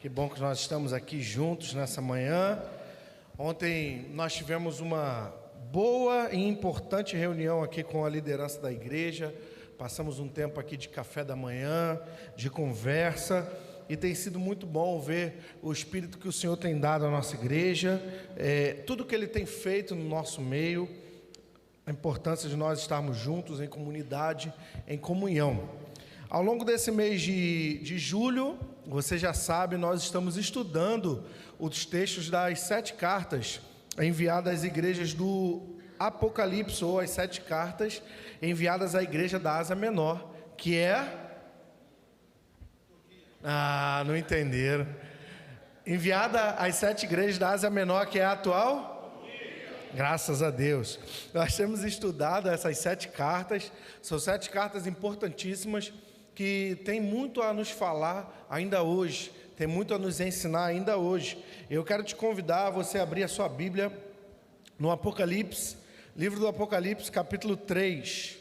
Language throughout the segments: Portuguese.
Que bom que nós estamos aqui juntos nessa manhã. Ontem nós tivemos uma boa e importante reunião aqui com a liderança da igreja. Passamos um tempo aqui de café da manhã, de conversa, e tem sido muito bom ver o Espírito que o Senhor tem dado à nossa igreja, tudo que Ele tem feito no nosso meio, a importância de nós estarmos juntos em comunidade, em comunhão. Ao longo desse mês de julho, você já sabe, nós estamos estudando os textos das 7 cartas enviadas às igrejas do Apocalipse, ou as 7 cartas enviadas à igreja da Ásia Menor, que é... não entenderam. Enviada às 7 igrejas da Ásia Menor, que é a atual? Graças a Deus. Nós temos estudado essas 7 cartas, são 7 cartas importantíssimas, que tem muito a nos falar ainda hoje, tem muito a nos ensinar ainda hoje. Eu quero te convidar a você abrir a sua Bíblia no Apocalipse, livro do Apocalipse, capítulo 3.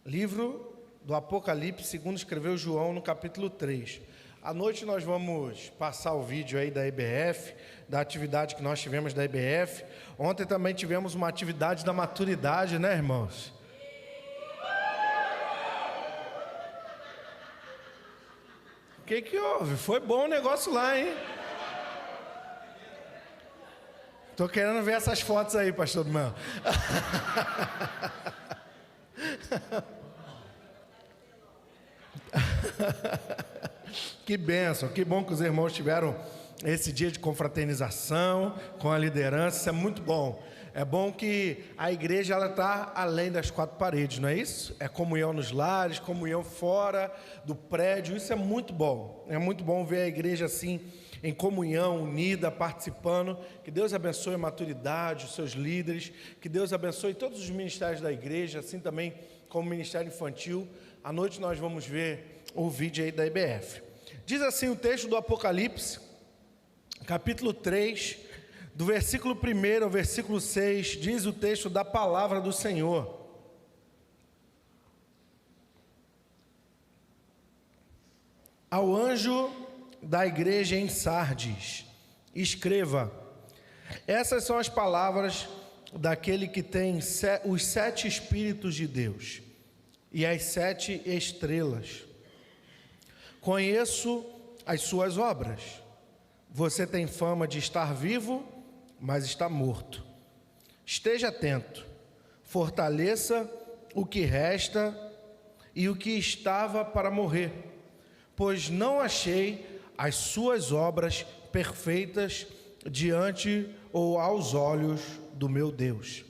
Livro do Apocalipse, segundo escreveu João, no capítulo 3. À noite nós vamos passar o vídeo aí da EBF, da atividade que nós tivemos da EBF. Ontem também tivemos uma atividade da maturidade, né, irmãos? O que houve? Foi bom o negócio lá, hein? Tô querendo ver essas fotos aí, pastor do Mel. Que bênção, que bom que os irmãos tiveram esse dia de confraternização com a liderança, isso é muito bom. É bom que a igreja está além das 4 paredes, não é isso? É comunhão nos lares, comunhão fora do prédio, isso é muito bom. É muito bom ver a igreja assim, em comunhão, unida, participando. Que Deus abençoe a maturidade, os seus líderes, que Deus abençoe todos os ministérios da igreja, assim também como o ministério infantil. À noite nós vamos ver o vídeo aí da IBF. Diz assim o texto do Apocalipse, capítulo 3, do versículo 1 ao versículo 6, diz o texto da palavra do Senhor. Ao anjo da igreja em Sardes, escreva: essas são as palavras daquele que tem os 7 Espíritos de Deus e as 7 estrelas. Conheço as suas obras. Você tem fama de estar vivo, mas está morto. Esteja atento, fortaleça o que resta e o que estava para morrer, pois não achei as suas obras perfeitas diante ou aos olhos do meu Deus.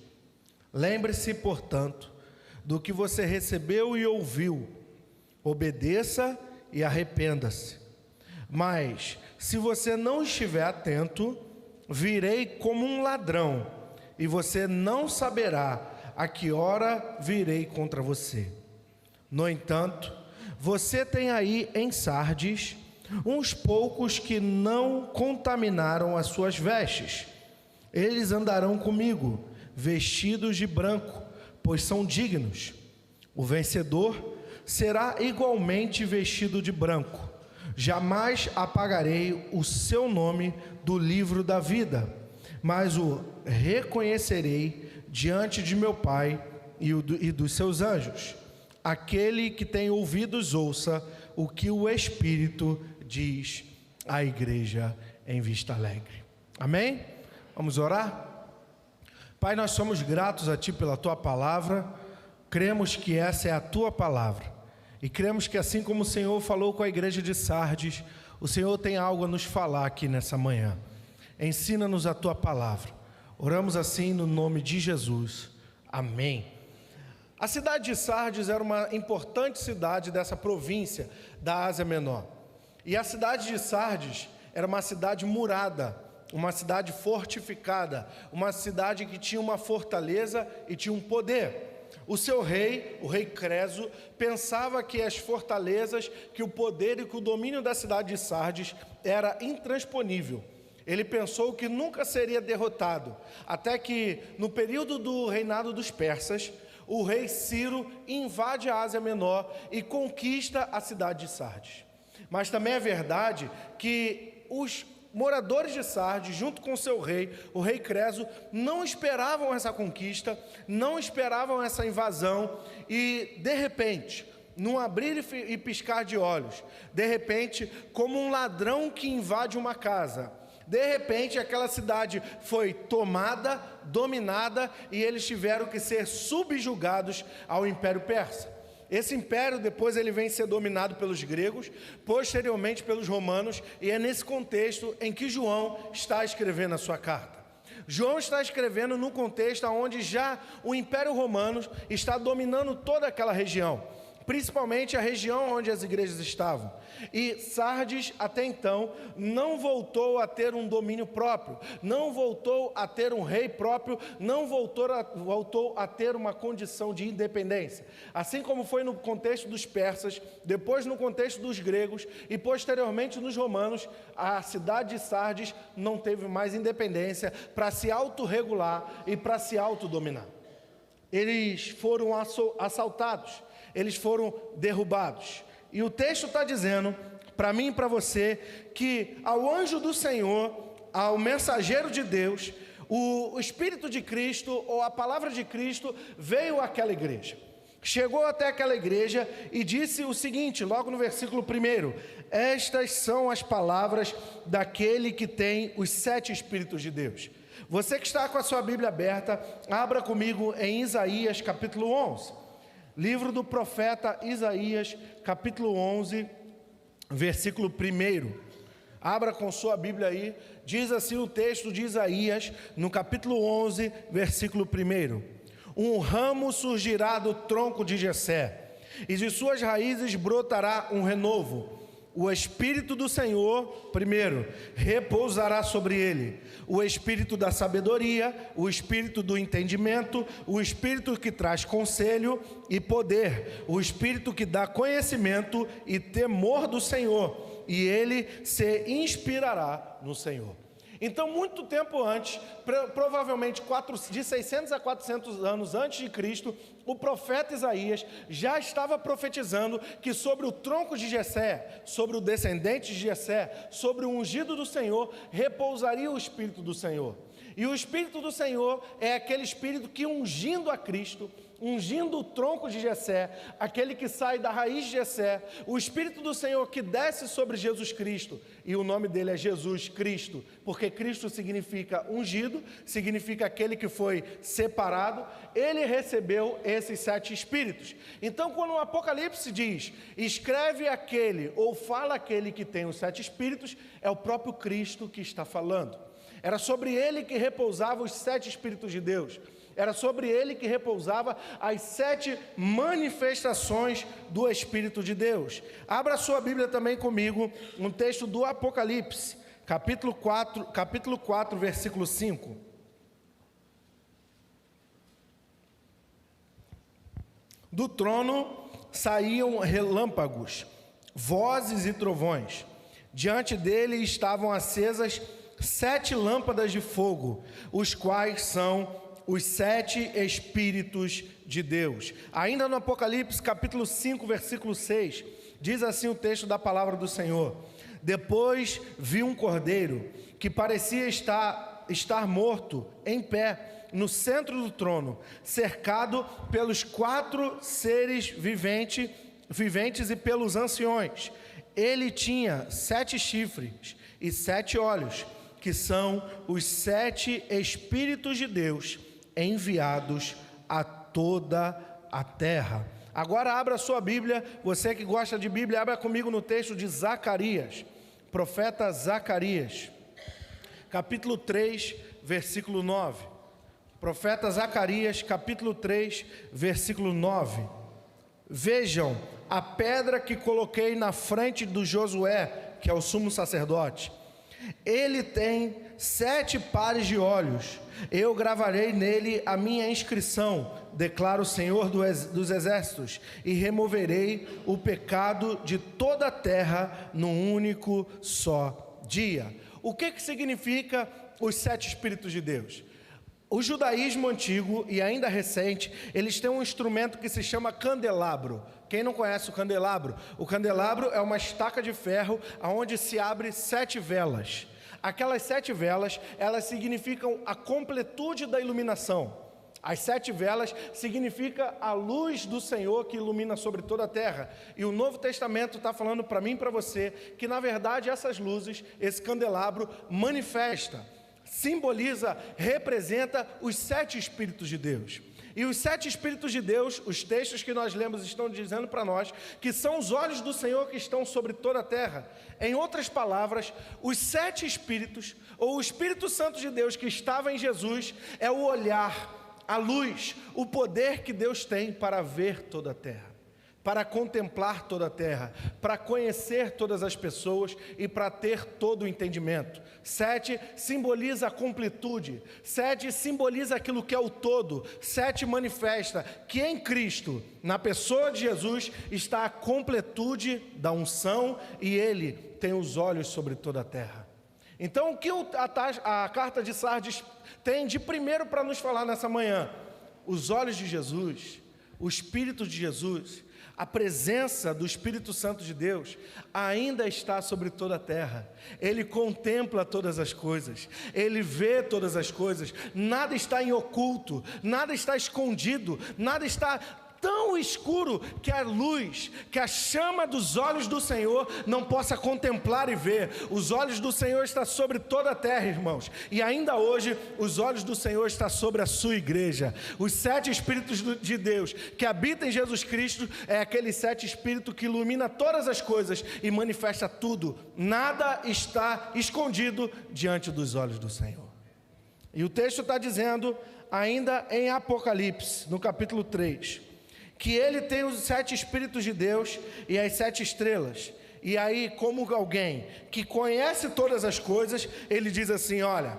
Lembre-se, portanto, do que você recebeu e ouviu, obedeça e arrependa-se. Mas, se você não estiver atento, virei como um ladrão, e você não saberá a que hora virei contra você. No entanto, você tem aí em Sardes uns poucos que não contaminaram as suas vestes. Eles andarão comigo, vestidos de branco, pois são dignos. O vencedor será igualmente vestido de branco. Jamais apagarei o seu nome do livro da vida, mas o reconhecerei diante de meu Pai e dos seus anjos. Aquele que tem ouvidos, ouça o que o Espírito diz à igreja em Vista Alegre. Amém? Vamos orar? Pai, nós somos gratos a Ti pela Tua palavra, cremos que essa é a Tua palavra. E cremos que assim como o Senhor falou com a igreja de Sardes, o Senhor tem algo a nos falar aqui nessa manhã. Ensina-nos a Tua palavra. Oramos assim no nome de Jesus. Amém. A cidade de Sardes era uma importante cidade dessa província da Ásia Menor. E a cidade de Sardes era uma cidade murada, uma cidade fortificada, uma cidade que tinha uma fortaleza e tinha um poder. O seu rei, o rei Creso, pensava que as fortalezas, que o poder e que o domínio da cidade de Sardes era intransponível. Ele pensou que nunca seria derrotado, até que no período do reinado dos persas, o rei Ciro invade a Ásia Menor e conquista a cidade de Sardes. Mas também é verdade que os moradores de Sardes, junto com seu rei, o rei Creso, não esperavam essa conquista, não esperavam essa invasão, e de repente, num abrir e piscar de olhos, de repente, como um ladrão que invade uma casa, de repente aquela cidade foi tomada, dominada, e eles tiveram que ser subjugados ao Império Persa. Esse império depois ele vem ser dominado pelos gregos, posteriormente pelos romanos, e é nesse contexto em que João está escrevendo a sua carta. João está escrevendo no contexto onde já o Império Romano está dominando toda aquela região, principalmente a região onde as igrejas estavam. E Sardes, até então, não voltou a ter um domínio próprio, não voltou a ter um rei próprio, não voltou a ter uma condição de independência. Assim como foi no contexto dos persas, depois no contexto dos gregos e posteriormente nos romanos, a cidade de Sardes não teve mais independência para se autorregular e para se autodominar. Eles foram assaltados, eles foram derrubados. E o texto está dizendo, para mim e para você, que ao anjo do Senhor, ao mensageiro de Deus, o Espírito de Cristo, ou a palavra de Cristo, veio àquela igreja. Chegou até aquela igreja e disse o seguinte, logo no versículo 1: estas são as palavras daquele que tem os 7 Espíritos de Deus. Você que está com a sua Bíblia aberta, abra comigo em Isaías capítulo 11. Livro do profeta Isaías, capítulo 11, versículo 1. Abra com sua Bíblia aí, diz assim o texto de Isaías, no capítulo 11, versículo 1. Um ramo surgirá do tronco de Jessé, e de suas raízes brotará um renovo. O Espírito do Senhor, primeiro, repousará sobre ele, o Espírito da sabedoria, o Espírito do entendimento, o Espírito que traz conselho e poder, o Espírito que dá conhecimento e temor do Senhor, e ele se inspirará no Senhor. Então, muito tempo antes, provavelmente de 600 a 400 anos antes de Cristo, o profeta Isaías já estava profetizando que sobre o tronco de Jessé, sobre o descendente de Jessé, sobre o ungido do Senhor, repousaria o Espírito do Senhor. E o Espírito do Senhor é aquele Espírito que, ungindo a Cristo, ungindo o tronco de Jessé, aquele que sai da raiz de Jessé, o Espírito do Senhor que desce sobre Jesus Cristo, e o nome dele é Jesus Cristo, porque Cristo significa ungido, significa aquele que foi separado, ele recebeu esses 7 Espíritos. Então, quando o Apocalipse diz, escreve aquele, ou fala aquele que tem os 7 Espíritos, é o próprio Cristo que está falando. Era sobre ele que repousava os 7 Espíritos de Deus. Era sobre ele que repousava as 7 manifestações do Espírito de Deus. Abra sua Bíblia também comigo, um texto do Apocalipse, capítulo 4, versículo 5. Do trono saíam relâmpagos, vozes e trovões. Diante dele estavam acesas 7 lâmpadas de fogo, os quais são os 7 Espíritos de Deus. Ainda no Apocalipse, capítulo 5, versículo 6, diz assim o texto da palavra do Senhor: depois vi um cordeiro que parecia estar morto, em pé, no centro do trono, cercado pelos 4 seres viventes e pelos anciões. Ele tinha 7 chifres e 7 olhos, que são os 7 Espíritos de Deus, enviados a toda a terra. Agora abra a sua Bíblia, você que gosta de Bíblia, abra comigo no texto de Zacarias, profeta Zacarias, capítulo 3, versículo 9. Profeta Zacarias, capítulo 3, versículo 9. Vejam a pedra que coloquei na frente do Josué, que é o sumo sacerdote. Ele tem 7 pares de olhos. Eu gravarei nele a minha inscrição, declara o Senhor dos Exércitos, e removerei o pecado de toda a terra num único só dia. O que significa os 7 Espíritos de Deus? O judaísmo antigo e ainda recente, eles têm um instrumento que se chama candelabro. Quem não conhece o candelabro é uma estaca de ferro onde se abre 7 velas. Aquelas 7 velas, elas significam a completude da iluminação. As 7 velas significa a luz do Senhor que ilumina sobre toda a terra. E o Novo Testamento está falando para mim e para você que, na verdade, essas luzes, esse candelabro, manifesta, simboliza, representa os 7 Espíritos de Deus. E os 7 Espíritos de Deus, os textos que nós lemos estão dizendo para nós que são os olhos do Senhor que estão sobre toda a terra. Em outras palavras, os 7 Espíritos, ou o Espírito Santo de Deus que estava em Jesus, é o olhar, a luz, o poder que Deus tem para ver toda a terra, para contemplar toda a terra, para conhecer todas as pessoas e para ter todo o entendimento. 7 simboliza a completude, 7 simboliza aquilo que é o todo, 7 manifesta que em Cristo, na pessoa de Jesus, está a completude da unção e Ele tem os olhos sobre toda a terra. Então, o que a carta de Sardes tem de primeiro para nos falar nessa manhã? Os olhos de Jesus, o Espírito de Jesus, a presença do Espírito Santo de Deus ainda está sobre toda a terra. Ele contempla todas as coisas, Ele vê todas as coisas, nada está em oculto, nada está escondido, nada está tão escuro que a luz, que a chama dos olhos do Senhor não possa contemplar e ver. Os olhos do Senhor estão sobre toda a terra, irmãos, e ainda hoje os olhos do Senhor estão sobre a sua igreja. Os 7 Espíritos de Deus que habitam em Jesus Cristo é aquele 7 Espírito que ilumina todas as coisas e manifesta tudo. Nada está escondido diante dos olhos do Senhor. E o texto está dizendo, ainda em Apocalipse, no capítulo 3, que Ele tem os 7 Espíritos de Deus e as 7 estrelas. E aí, como alguém que conhece todas as coisas, Ele diz assim, olha,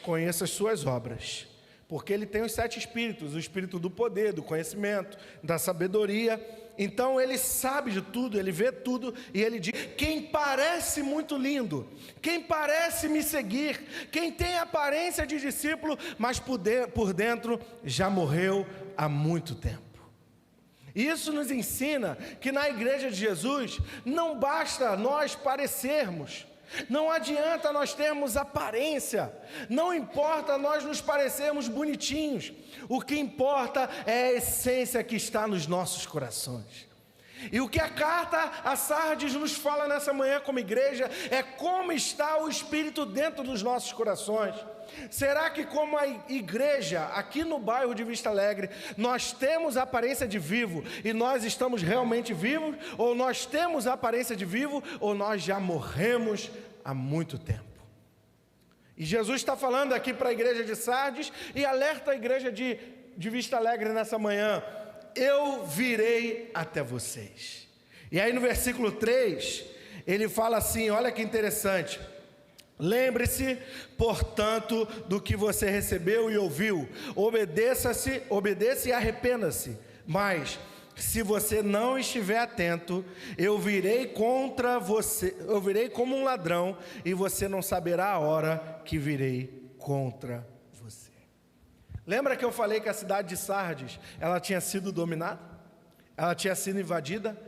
conheça as suas obras. Porque Ele tem os 7 Espíritos, o Espírito do poder, do conhecimento, da sabedoria. Então Ele sabe de tudo, Ele vê tudo e Ele diz, quem parece muito lindo, quem parece me seguir, quem tem aparência de discípulo, mas por dentro já morreu há muito tempo. Isso nos ensina que na igreja de Jesus não basta nós parecermos, não adianta nós termos aparência, não importa nós nos parecermos bonitinhos, o que importa é a essência que está nos nossos corações. E o que a carta a Sardes nos fala nessa manhã como igreja é como está o Espírito dentro dos nossos corações. Será que como a igreja aqui no bairro de Vista Alegre, nós temos a aparência de vivo e nós estamos realmente vivos? Ou nós temos a aparência de vivo ou nós já morremos há muito tempo? E Jesus está falando aqui para a igreja de Sardes e alerta a igreja de Vista Alegre nessa manhã. Eu virei até vocês. E aí no versículo 3, ele fala assim, olha que interessante. Lembre-se, portanto, do que você recebeu e ouviu. Obedeça e arrependa-se. Mas, se você não estiver atento, eu virei contra você, eu virei como um ladrão, e você não saberá a hora que virei contra você. Lembra que eu falei que a cidade de Sardes, ela tinha sido dominada? Ela tinha sido invadida?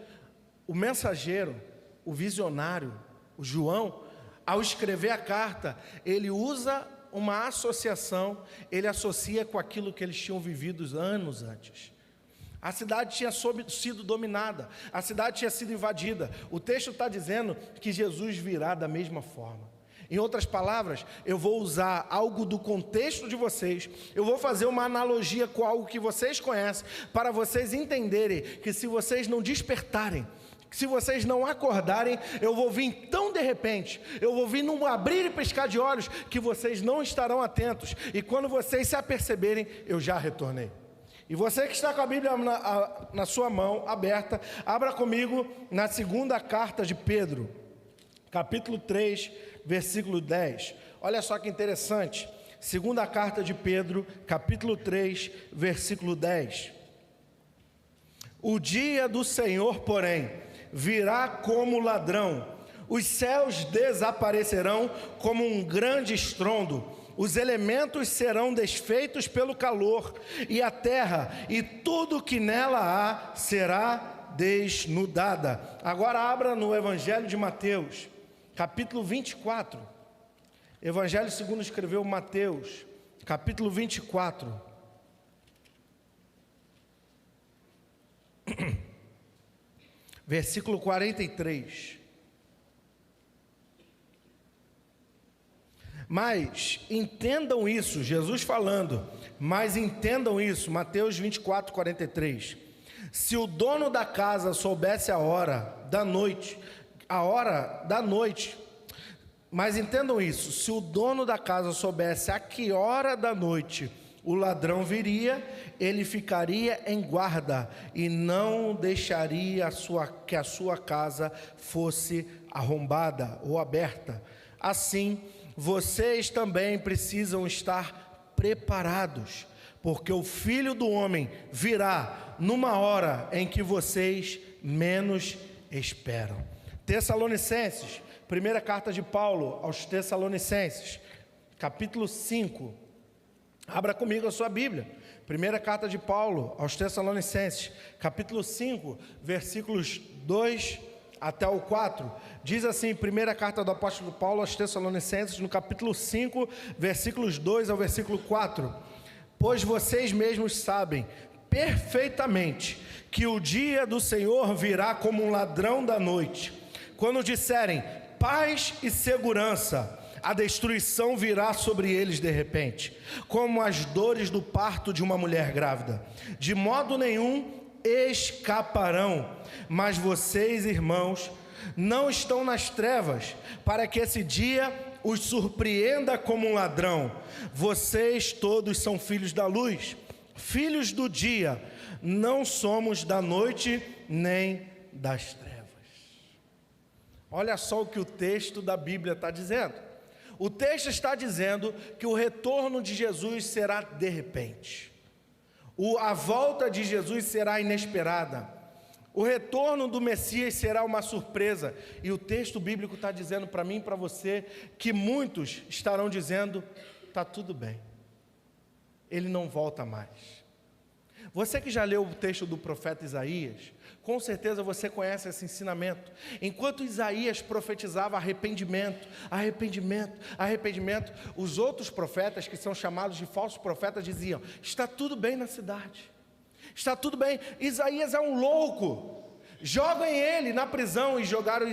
O mensageiro, o visionário, o João, ao escrever a carta, ele usa uma associação, ele associa com aquilo que eles tinham vivido anos antes. A cidade tinha sido dominada, a cidade tinha sido invadida. O texto está dizendo que Jesus virá da mesma forma. Em outras palavras, eu vou usar algo do contexto de vocês, eu vou fazer uma analogia com algo que vocês conhecem, para vocês entenderem que se vocês não despertarem, se vocês não acordarem, eu vou vir tão de repente, eu vou vir num abrir e piscar de olhos, que vocês não estarão atentos, e quando vocês se aperceberem, eu já retornei. E você que está com a Bíblia na sua mão, aberta, abra comigo na segunda carta de Pedro, capítulo 3, versículo 10. Olha só que interessante, segunda carta de Pedro, capítulo 3, versículo 10. O dia do Senhor, porém, virá como ladrão, os céus desaparecerão como um grande estrondo, os elementos serão desfeitos pelo calor, e a terra e tudo que nela há será desnudada. Agora abra no Evangelho de Mateus, capítulo 24. Evangelho segundo escreveu Mateus, capítulo 24. Versículo 43. Mas entendam isso, Jesus falando, mas entendam isso, Mateus 24, 43. Se o dono da casa soubesse a hora da noite, mas entendam isso, se o dono da casa soubesse a que hora da noite o ladrão viria, ele ficaria em guarda e não deixaria que a sua casa fosse arrombada ou aberta. Assim, vocês também precisam estar preparados, porque o Filho do Homem virá numa hora em que vocês menos esperam. Tessalonicenses, primeira carta de Paulo aos Tessalonicenses, capítulo 5. Abra comigo a sua Bíblia. Primeira carta de Paulo aos Tessalonicenses, capítulo 5, versículos 2 até o 4. Diz assim, primeira carta do apóstolo Paulo aos Tessalonicenses, no capítulo 5, versículos 2 ao versículo 4. Pois vocês mesmos sabem perfeitamente que o dia do Senhor virá como um ladrão da noite. Quando disserem paz e segurança, a destruição virá sobre eles de repente, como as dores do parto de uma mulher grávida. De modo nenhum escaparão. Mas vocês, irmãos, não estão nas trevas, para que esse dia os surpreenda como um ladrão. Vocês todos são filhos da luz, filhos do dia. Não somos da noite nem das trevas. Olha só o que o texto da Bíblia está dizendo. O texto está dizendo que o retorno de Jesus será de repente. A volta de Jesus será inesperada. O retorno do Messias será uma surpresa. E o texto bíblico está dizendo para mim e para você que muitos estarão dizendo, está tudo bem, ele não volta mais. Você que já leu o texto do profeta Isaías, com certeza você conhece esse ensinamento. Enquanto Isaías profetizava arrependimento, arrependimento, arrependimento, os outros profetas, que são chamados de falsos profetas, diziam, está tudo bem na cidade, está tudo bem, Isaías é um louco, joguem ele na prisão. E jogaram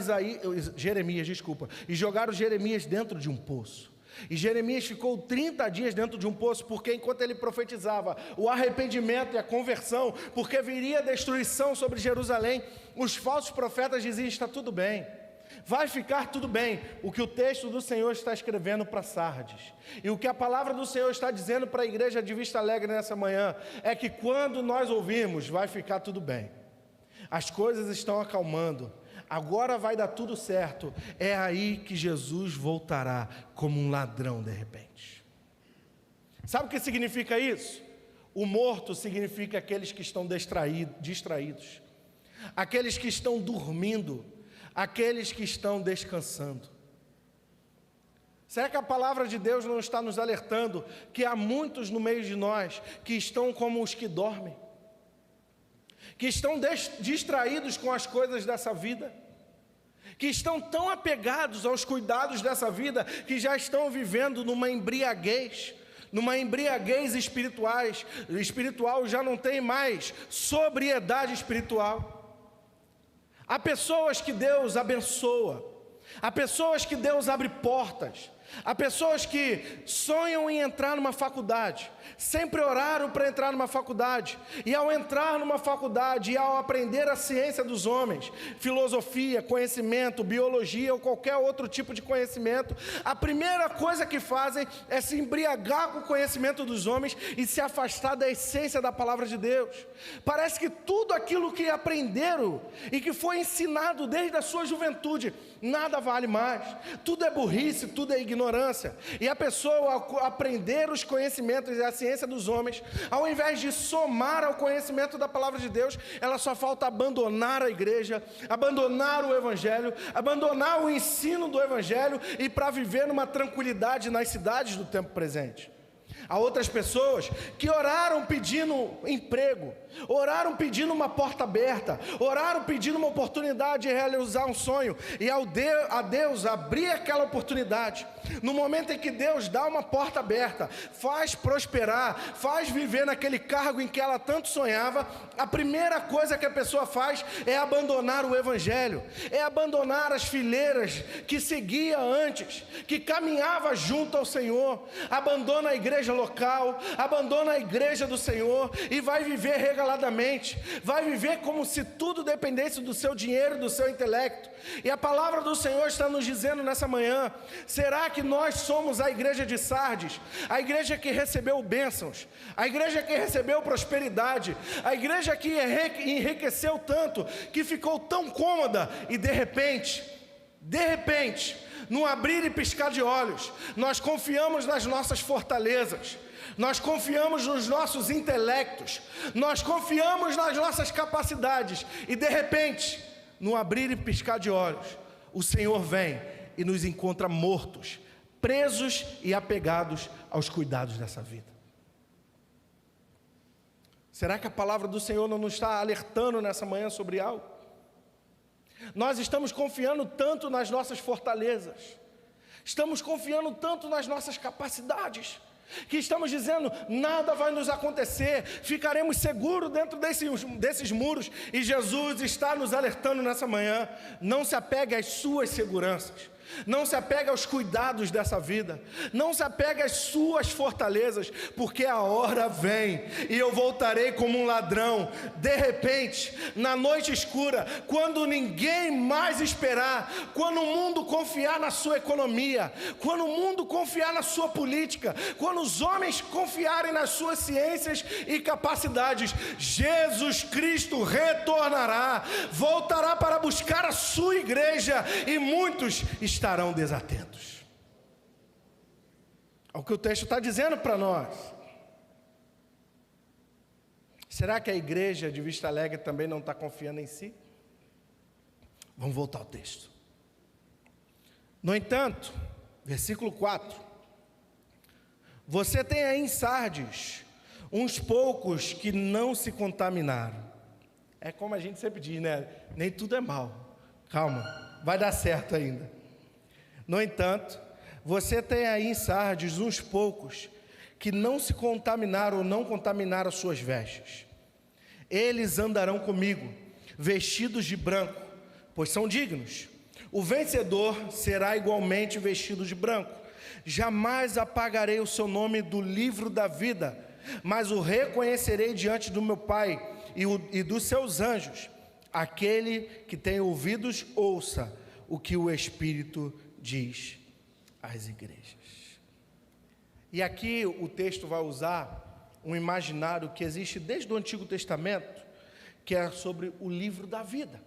Jeremias dentro de um poço. E Jeremias ficou 30 dias dentro de um poço, porque enquanto ele profetizava o arrependimento e a conversão, porque viria a destruição sobre Jerusalém, os falsos profetas diziam, está tudo bem, vai ficar tudo bem. O que o texto do Senhor está escrevendo para Sardes, e o que a palavra do Senhor está dizendo para a igreja de Vista Alegre nessa manhã, é que quando nós ouvimos, vai ficar tudo bem, as coisas estão acalmando, agora vai dar tudo certo, é aí que Jesus voltará como um ladrão de repente. Sabe o que significa isso? O morto significa aqueles que estão distraídos, aqueles que estão dormindo, aqueles que estão descansando. Será que a palavra de Deus não está nos alertando que há muitos no meio de nós que estão como os que dormem, que estão distraídos com as coisas dessa vida, que estão tão apegados aos cuidados dessa vida, que já estão vivendo numa embriaguez espiritual, já não tem mais sobriedade espiritual. Há pessoas que Deus abençoa, há pessoas que Deus abre portas, há pessoas que sonham em entrar numa faculdade, sempre oraram para entrar numa faculdade, e ao entrar numa faculdade e ao aprender a ciência dos homens, filosofia, conhecimento, biologia ou qualquer outro tipo de conhecimento, a primeira coisa que fazem é se embriagar com o conhecimento dos homens e se afastar da essência da palavra de Deus. Parece que tudo aquilo que aprenderam e que foi ensinado desde a sua juventude, nada vale mais, tudo é burrice, tudo é ignorância. E a pessoa, ao aprender os conhecimentos e a ciência dos homens, ao invés de somar ao conhecimento da palavra de Deus, ela só falta abandonar a igreja, abandonar o evangelho, abandonar o ensino do evangelho, e para viver numa tranquilidade nas cidades do tempo presente. Há outras pessoas que oraram pedindo emprego, oraram pedindo uma porta aberta, oraram pedindo uma oportunidade de realizar um sonho, e a Deus abrir aquela oportunidade, no momento em que Deus dá uma porta aberta, faz prosperar, faz viver naquele cargo em que ela tanto sonhava, a primeira coisa que a pessoa faz é abandonar o evangelho, é abandonar as fileiras que seguia antes, que caminhava junto ao Senhor, abandona a igreja local, abandona a igreja do Senhor e vai viver regaladamente, vai viver como se tudo dependesse do seu dinheiro, do seu intelecto. E a palavra do Senhor está nos dizendo nessa manhã: será que nós somos a igreja de Sardes, a igreja que recebeu bênçãos, a igreja que recebeu prosperidade, a igreja que enriqueceu tanto, que ficou tão cômoda, e de repente, num abrir e piscar de olhos, nós confiamos nas nossas fortalezas, nós confiamos nos nossos intelectos, nós confiamos nas nossas capacidades, e de repente, no abrir e piscar de olhos, o Senhor vem e nos encontra mortos, presos e apegados aos cuidados dessa vida. Será que a palavra do Senhor não nos está alertando nessa manhã sobre algo? Nós estamos confiando tanto nas nossas fortalezas, estamos confiando tanto nas nossas capacidades, que estamos dizendo, nada vai nos acontecer, ficaremos seguros dentro desses muros. E Jesus está nos alertando nessa manhã: não se apegue às suas seguranças, não se apegue aos cuidados dessa vida, não se apegue às suas fortalezas, porque a hora vem, e eu voltarei como um ladrão, de repente, na noite escura, quando ninguém mais esperar, quando o mundo confiar na sua economia, quando o mundo confiar na sua política, quando os homens confiarem nas suas ciências e capacidades, Jesus Cristo retornará, voltará para buscar a sua igreja, e muitos estarão desatentos ao que o texto está dizendo para nós. Será que a igreja de Vista Alegre também não está confiando em si? Vamos voltar ao texto. No entanto, versículo 4: você tem aí em Sardes uns poucos que não se contaminaram. É como a gente sempre diz, né? Nem tudo é mal, calma, vai dar certo ainda. No entanto, você tem aí em Sardes uns poucos que não se contaminaram ou não contaminaram as suas vestes. Eles andarão comigo, vestidos de branco, pois são dignos. O vencedor será igualmente vestido de branco. Jamais apagarei o seu nome do livro da vida, mas o reconhecerei diante do meu Pai e dos seus anjos. Aquele que tem ouvidos, ouça o que o Espírito diz às igrejas. E aqui o texto vai usar um imaginário que existe desde o Antigo Testamento, que é sobre o livro da vida.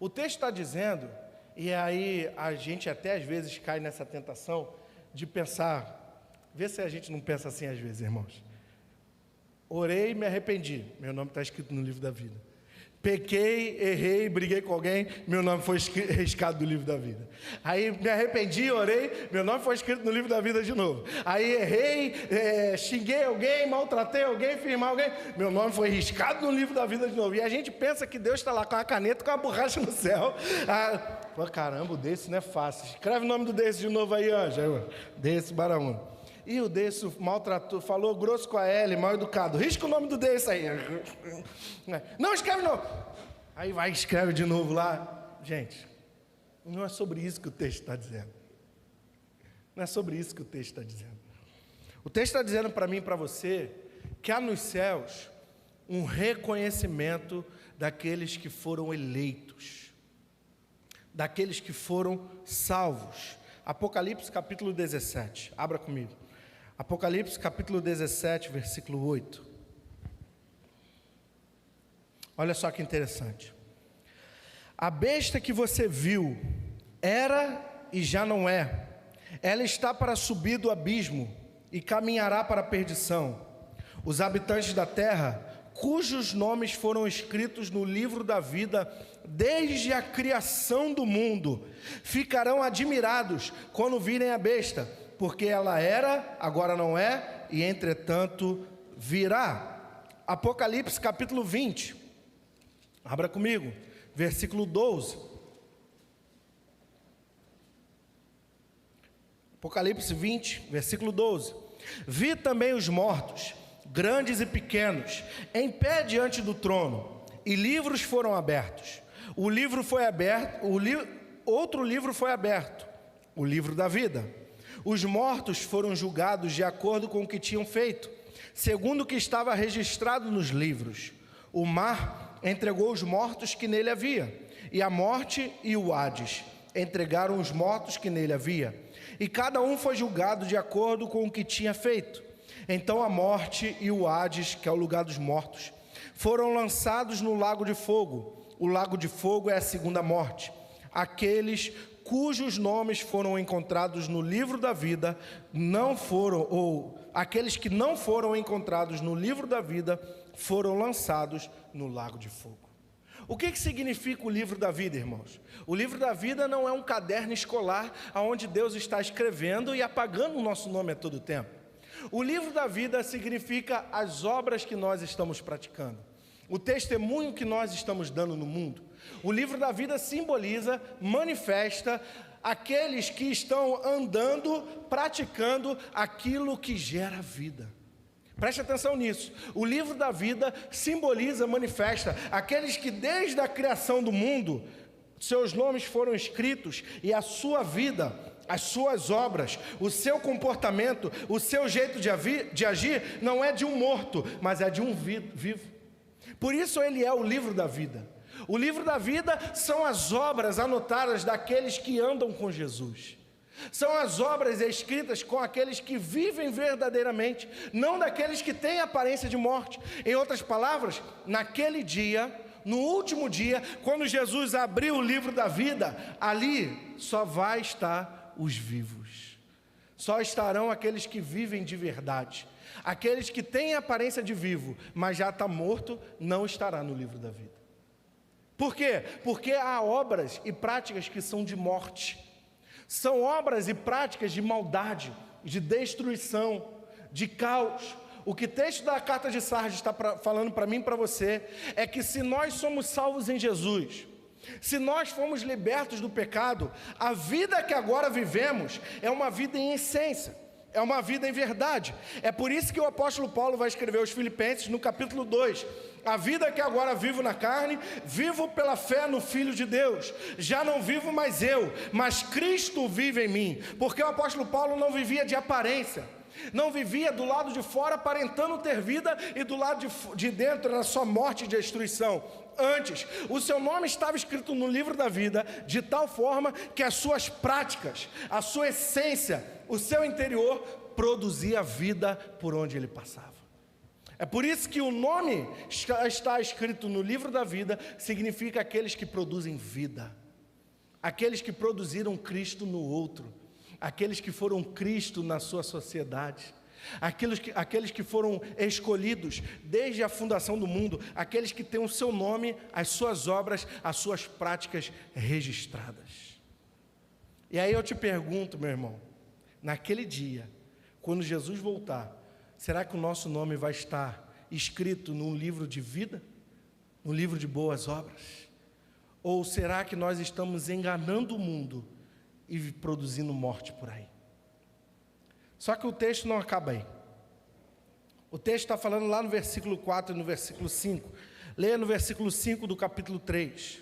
O texto está dizendo, e aí a gente até às vezes cai nessa tentação de pensar, vê se a gente não pensa assim às vezes, irmãos. Orei e me arrependi, meu nome está escrito no livro da vida. Pequei, errei, briguei com alguém, meu nome foi riscado do livro da vida. Aí me arrependi, orei, meu nome foi escrito no livro da vida de novo. Aí errei, xinguei alguém, maltratei alguém, fiz mal alguém, meu nome foi riscado no livro da vida de novo. E a gente pensa que Deus está lá com a caneta, com a borracha no céu. Caramba, o desse não é fácil. Escreve o nome do desse de novo aí, anjo. Desse Baraúna. E o desse maltratou, falou grosso com a L, mal educado. Risca o nome do desse aí. Não, escreve não. Aí vai, escreve de novo lá. Gente, não é sobre isso que o texto está dizendo. Não é sobre isso que o texto está dizendo. O texto está dizendo para mim e para você que há nos céus um reconhecimento daqueles que foram eleitos, daqueles que foram salvos. Apocalipse capítulo 17, abra comigo. Apocalipse capítulo 17, versículo 8. Olha só que interessante. A besta que você viu era e já não é. Ela está para subir do abismo e caminhará para a perdição. Os habitantes da terra, cujos nomes foram escritos no livro da vida desde a criação do mundo, ficarão admirados quando virem a besta, porque ela era, agora não é, e entretanto virá. Apocalipse capítulo 20, abra comigo, versículo 12. Apocalipse 20, versículo 12. Vi também os mortos, grandes e pequenos, em pé diante do trono, e livros foram abertos. O livro foi aberto, outro livro foi aberto, o livro da vida. Os mortos foram julgados de acordo com o que tinham feito, segundo o que estava registrado nos livros. O mar entregou os mortos que nele havia, e a morte e o Hades entregaram os mortos que nele havia, e cada um foi julgado de acordo com o que tinha feito. Então a morte e o Hades, que é o lugar dos mortos, foram lançados no lago de fogo. O lago de fogo é a segunda morte. Aqueles cujos nomes foram encontrados no livro da vida não foram, ou aqueles que não foram encontrados no livro da vida foram lançados no lago de fogo. O que significa o livro da vida, irmãos? O livro da vida não é um caderno escolar onde Deus está escrevendo e apagando o nosso nome a todo tempo. O livro da vida significa as obras que nós estamos praticando, o testemunho que nós estamos dando no mundo. O livro da vida simboliza, manifesta aqueles que estão andando, praticando aquilo que gera vida. Preste atenção nisso. O livro da vida simboliza, manifesta aqueles que desde a criação do mundo, seus nomes foram escritos e a sua vida, as suas obras, o seu comportamento, o seu jeito de agir não é de um morto, mas é de um vivo. Por isso ele é o livro da vida. O livro da vida são as obras anotadas daqueles que andam com Jesus. São as obras escritas com aqueles que vivem verdadeiramente, não daqueles que têm aparência de morte. Em outras palavras, naquele dia, no último dia, quando Jesus abriu o livro da vida, ali só vai estar os vivos. Só estarão aqueles que vivem de verdade. Aqueles que têm aparência de vivo, mas já está morto, não estará no livro da vida. Por quê? Porque há obras e práticas que são de morte. São obras e práticas de maldade, de destruição, de caos. O que o texto da carta de Sardes está falando para mim e para você é que se nós somos salvos em Jesus, se nós fomos libertos do pecado, a vida que agora vivemos é uma vida em essência, é uma vida em verdade. É por isso que o apóstolo Paulo vai escrever aos Filipenses no capítulo 2: a vida que agora vivo na carne, vivo pela fé no Filho de Deus. Já não vivo mais eu, mas Cristo vive em mim. Porque o apóstolo Paulo não vivia de aparência, não vivia do lado de fora aparentando ter vida e do lado de dentro era só morte e destruição. Antes, o seu nome estava escrito no livro da vida de tal forma que as suas práticas, a sua essência, o seu interior produzia vida por onde ele passava. É por isso que o nome está escrito no livro da vida, significa aqueles que produzem vida, aqueles que produziram Cristo no outro, aqueles que foram Cristo na sua sociedade, aqueles que foram escolhidos desde a fundação do mundo, aqueles que têm o seu nome, as suas obras, as suas práticas registradas. E aí eu te pergunto, meu irmão, naquele dia, quando Jesus voltar, será que o nosso nome vai estar escrito num livro de vida? Num livro de boas obras? Ou será que nós estamos enganando o mundo e produzindo morte por aí? Só que o texto não acaba aí. O texto está falando lá no versículo 4 e no versículo 5. Leia no versículo 5 do capítulo 3.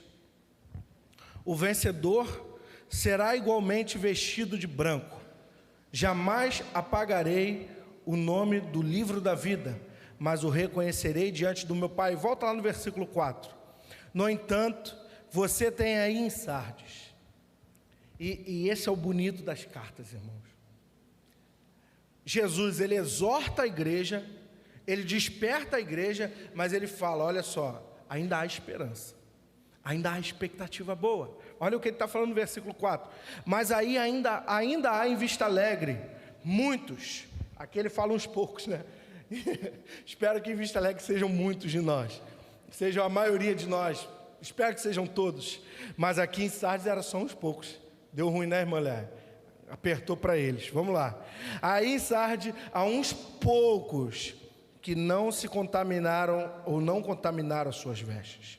O vencedor será igualmente vestido de branco. Jamais apagarei o nome do livro da vida, mas o reconhecerei diante do meu Pai. Volta lá no versículo 4. No entanto, você tem aí em Sardes, e esse é o bonito das cartas, irmãos. Jesus, ele exorta a igreja, ele desperta a igreja, mas ele fala, olha só, ainda há esperança, ainda há expectativa boa. Olha o que ele está falando no versículo 4. Mas aí ainda há em Vista Alegre muitos. Aqui ele fala uns poucos, né? Espero que em Vista Alegre sejam muitos de nós, sejam a maioria de nós, espero que sejam todos. Mas aqui em Sardes era só uns poucos. Deu ruim, né, irmã Léa? Apertou para eles. Vamos lá. Aí Sarde a uns poucos que não se contaminaram ou não contaminaram as suas vestes.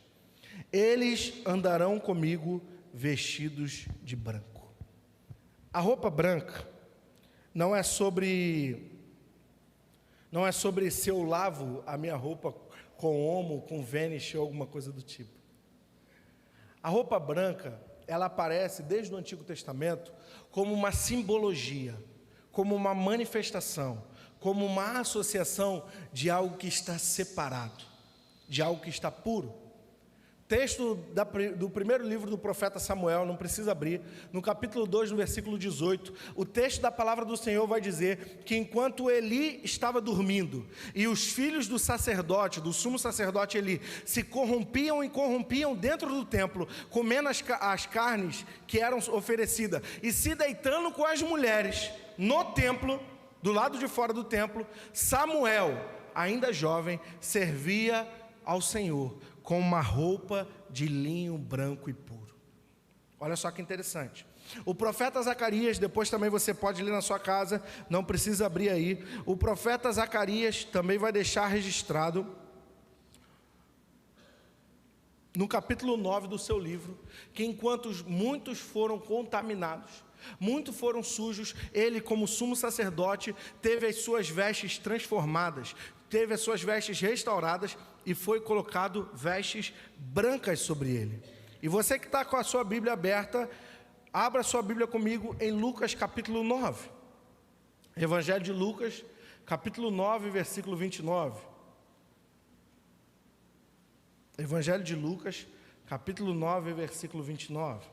Eles andarão comigo vestidos de branco. A roupa branca não é sobre se eu lavo a minha roupa com Omo, com Vanish ou alguma coisa do tipo. A roupa branca, ela aparece desde o Antigo Testamento como uma simbologia, como uma manifestação, como uma associação de algo que está separado, de algo que está puro. Texto do primeiro livro do profeta Samuel, não precisa abrir, no capítulo 2, no versículo 18, o texto da palavra do Senhor vai dizer que enquanto Eli estava dormindo, e os filhos do sacerdote, do sumo sacerdote Eli, se corrompiam dentro do templo, comendo as carnes que eram oferecidas, e se deitando com as mulheres no templo, do lado de fora do templo, Samuel, ainda jovem, servia ao Senhor com uma roupa de linho branco e puro. Olha só que interessante. O profeta Zacarias, depois também você pode ler na sua casa, não precisa abrir aí. O profeta Zacarias também vai deixar registrado no capítulo 9 do seu livro, que enquanto muitos foram contaminados, muitos foram sujos, ele, como sumo sacerdote, teve as suas vestes transformadas, teve as suas vestes restauradas e foi colocado vestes brancas sobre ele. E você que está com a sua Bíblia aberta, abra a sua Bíblia comigo em Lucas capítulo 9. Evangelho de Lucas, capítulo 9, versículo 29. Evangelho de Lucas, capítulo 9, versículo 29.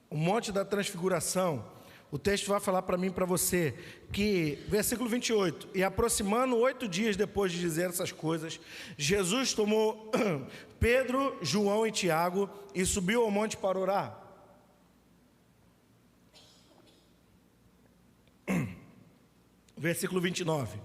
O Monte da Transfiguração, o texto vai falar para mim e para você, que, versículo 28, e aproximando 8 dias depois de dizer essas coisas, Jesus tomou Pedro, João e Tiago e subiu ao monte para orar. Versículo 29.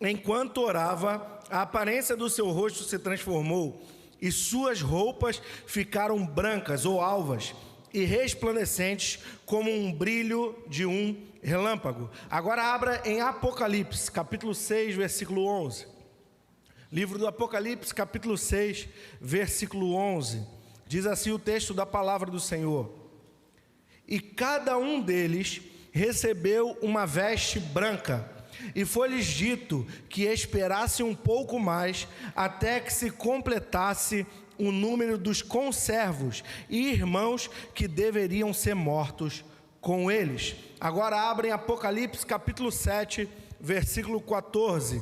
Enquanto orava, a aparência do seu rosto se transformou e suas roupas ficaram brancas ou alvas e resplandecentes como um brilho de um relâmpago. Agora abra em Apocalipse, capítulo 6, versículo 11. Livro do Apocalipse, capítulo 6, versículo 11. Diz assim o texto da palavra do Senhor: e cada um deles recebeu uma veste branca, e foi-lhes dito que esperasse um pouco mais, até que se completasse o número dos conservos e irmãos que deveriam ser mortos com eles. Agora abrem Apocalipse capítulo 7, versículo 14.